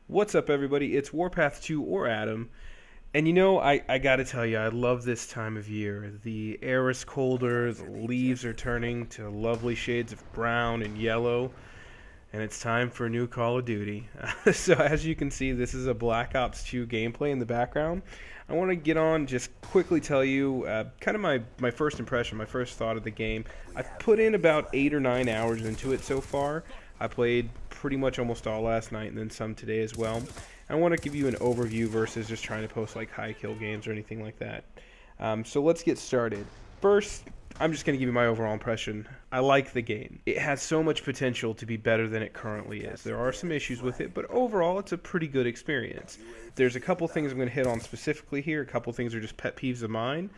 What's up, everybody? It's Warpath 2 or Adam. And you know, I gotta tell you, I love this time of year. The air is colder, the leaves are turning to lovely shades of brown and yellow, and it's time for a new Call of Duty. So, as you can see, this is a Black Ops 2 gameplay in the background. I want to get on, just quickly tell you kind of my first impression, my first thought of the game. I've put in about 8 or 9 hours into it so far. I played pretty much almost all last night and then some today as well. I want to give you an overview versus just trying to post like high kill games or anything like that. So let's get started. First, I'm just going to give you my overall impression. I like the game. It has so much potential to be better than it currently is. There are some issues with it, but overall it's a pretty good experience. There's a couple things I'm going to hit on specifically here. A couple things are just pet peeves of mine,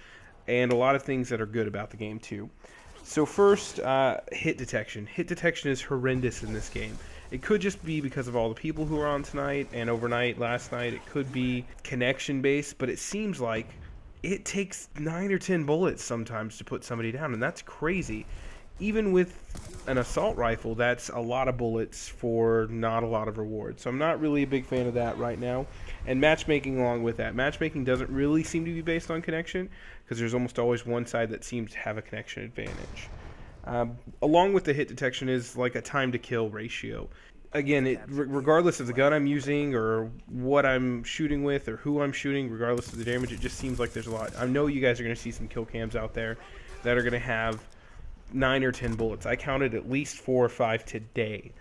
and a lot of things that are good about the game too. So first, hit detection. Hit detection is horrendous in this game. It could just be because of all the people who are on tonight and overnight last night. It could be connection based, but it seems like it takes 9 or 10 bullets sometimes to put somebody down, and that's crazy. Even with an assault rifle, that's a lot of bullets for not a lot of reward. So I'm not really a big fan of that right now. And matchmaking along with that. Matchmaking doesn't really seem to be based on connection, because there's almost always one side that seems to have a connection advantage. Along with the hit detection is like a time to kill ratio. Again, regardless of the gun I'm using or what I'm shooting with or who I'm shooting, regardless of the damage, it just seems like there's a lot. I know you guys are going to see some kill cams out there that are going to have 9 or 10 bullets. I counted at least 4 or 5 today.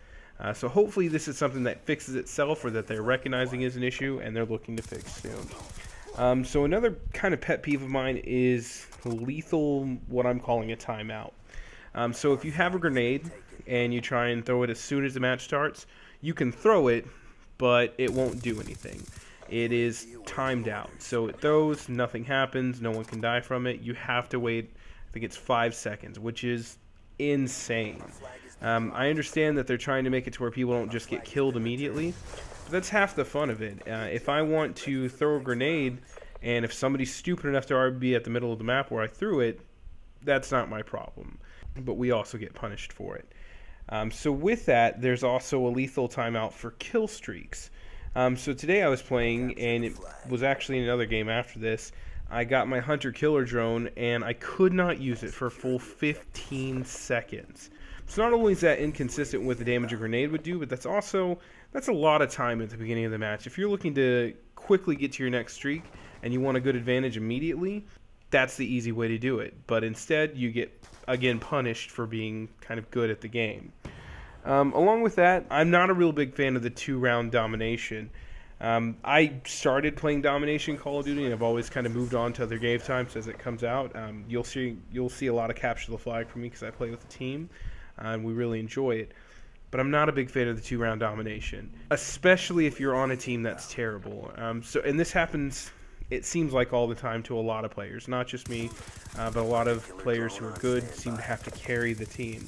So hopefully this is something that fixes itself, or that they're recognizing as an issue and they're looking to fix soon. So another kind of pet peeve of mine is lethal, what I'm calling a timeout. So if you have a grenade and you try and throw it as soon as the match starts, you can throw it, but it won't do anything. It is timed out. So it throws, nothing happens, no one can die from it. You have to wait, I think it's 5 seconds, which is insane. I understand that they're trying to make it to where people don't just get killed immediately, but that's half the fun of it. If I want to throw a grenade, and if somebody's stupid enough to be at the middle of the map where I threw it, that's not my problem. But we also get punished for it. So with that, there's also a lethal timeout for kill streaks. So today I was playing, and it was actually in another game after this. I got my hunter-killer drone, and I could not use it for a full 15 seconds. So not only is that inconsistent with the damage a grenade would do, but that's a lot of time at the beginning of the match. If you're looking to quickly get to your next streak, and you want a good advantage immediately, that's the easy way to do it. But instead, you get, again, punished for being kind of good at the game. Along with that, I'm not a real big fan of the 2-round domination. I started playing domination Call of Duty, and I've always kind of moved on to other game times as it comes out. You'll see a lot of capture the flag from me because I play with a team, and we really enjoy it. But I'm not a big fan of the 2-round domination, especially if you're on a team that's terrible. And this happens, it seems like, all the time to a lot of players, not just me, but a lot of players who are good seem to have to carry the team.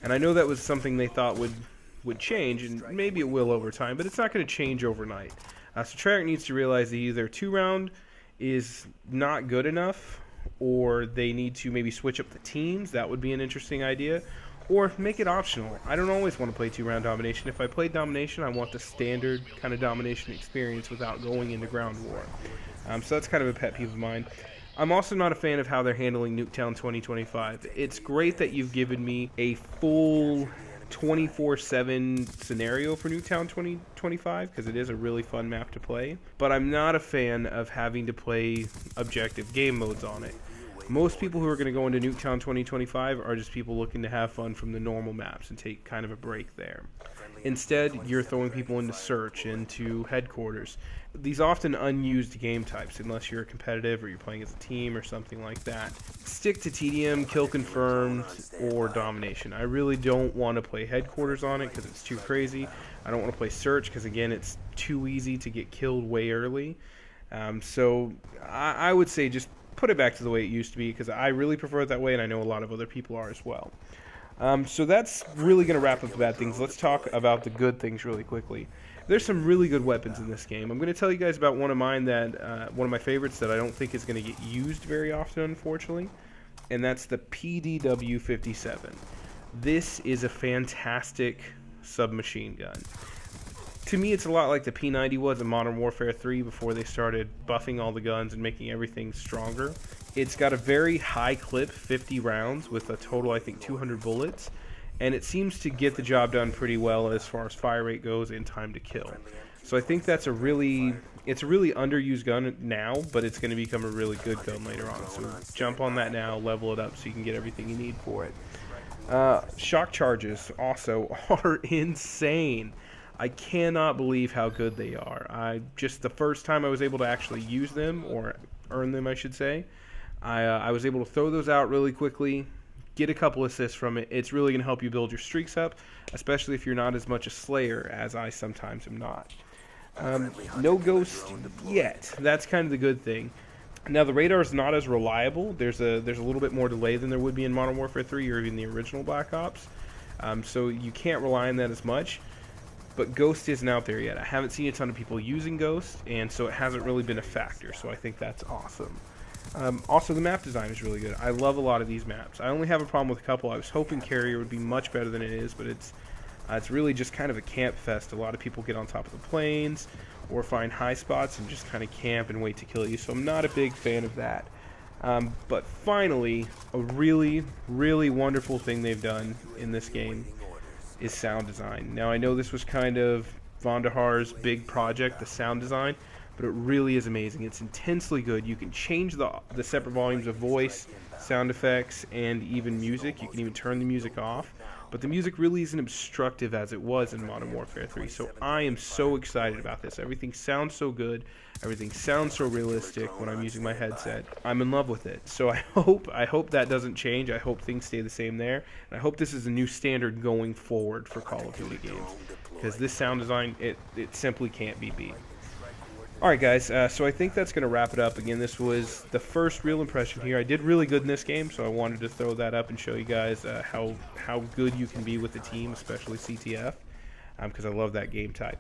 And I know that was something they thought would change, and maybe it will over time, but it's not going to change overnight. So Treyarch needs to realize that either 2-round is not good enough, or they need to maybe switch up the teams. That would be an interesting idea. Or make it optional. I don't always want to play 2-round domination. If I play domination, I want the standard kind of domination experience without going into ground war. So that's kind of a pet peeve of mine. I'm also not a fan of how they're handling Nuketown 2025. It's great that you've given me a full 24/7 scenario for Nuketown 2025, because it is a really fun map to play. But I'm not a fan of having to play objective game modes on it. Most people who are going to go into Nuketown 2025 are just people looking to have fun from the normal maps and take kind of a break there. Instead, you're throwing people into Search, into Headquarters. These often unused game types, unless you're competitive or you're playing as a team or something like that. Stick to TDM, Kill Confirmed, or Domination. I really don't want to play Headquarters on it because it's too crazy. I don't want to play Search because, again, it's too easy to get killed way early. So I would say just put it back to the way it used to be, because I really prefer it that way, and I know a lot of other people are as well. So that's really going to wrap up the bad things. Let's talk about the good things really quickly. There's some really good weapons in this game. I'm going to tell you guys about one of mine that, one of my favorites that I don't think is going to get used very often, unfortunately, and that's the PDW-57. This is a fantastic submachine gun. To me, it's a lot like the P90 was in Modern Warfare 3 before they started buffing all the guns and making everything stronger. It's got a very high clip, 50 rounds, with a total, I think, 200 bullets, and it seems to get the job done pretty well as far as fire rate goes and time to kill. So I think that's it's a really underused gun now, but it's going to become a really good gun later on. So jump on that now, level it up so you can get everything you need for it. Shock charges also are insane. I cannot believe how good they are. The first time I was able to actually use them, or earn them I should say, I was able to throw those out really quickly, get a couple assists from it. It's really going to help you build your streaks up, especially if you're not as much a slayer as I sometimes am not. No ghost yet. That's kind of the good thing. Now the radar is not as reliable. There's a little bit more delay than there would be in Modern Warfare 3 or even the original Black Ops. So you can't rely on that as much. But Ghost isn't out there yet. I haven't seen a ton of people using Ghost, and so it hasn't really been a factor, so I think that's awesome. Also, the map design is really good. I love a lot of these maps. I only have a problem with a couple. I was hoping Carrier would be much better than it is, but it's really just kind of a camp fest. A lot of people get on top of the planes or find high spots and just kind of camp and wait to kill you, so I'm not a big fan of that. But finally, a really, really wonderful thing they've done in this game is sound design. Now I know this was kind of Vonderhaar's big project, the sound design, but it really is amazing. It's intensely good. You can change the separate volumes of voice, sound effects, and even music. You can even turn the music off. But the music really isn't obstructive as it was in Modern Warfare 3. So I am so excited about this. Everything sounds so good. Everything sounds so realistic when I'm using my headset. I'm in love with it. So I hope that doesn't change. I hope things stay the same there. And I hope this is a new standard going forward for Call of Duty games. Because this sound design, it simply can't be beat. Alright guys, so I think that's going to wrap it up. Again, this was the first real impression here. I did really good in this game, so I wanted to throw that up and show you guys how good you can be with the team, especially CTF, because I love that game type.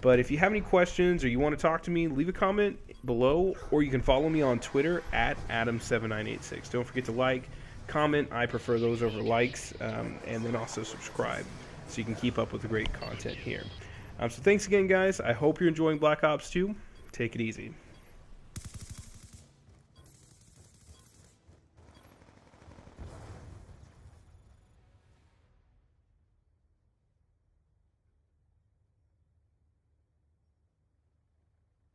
But if you have any questions or you want to talk to me, leave a comment below, or you can follow me on Twitter at Adam7986. Don't forget to like, comment. I prefer those over likes, and then also subscribe so you can keep up with the great content here. So thanks again, guys. I hope you're enjoying Black Ops 2. Take it easy.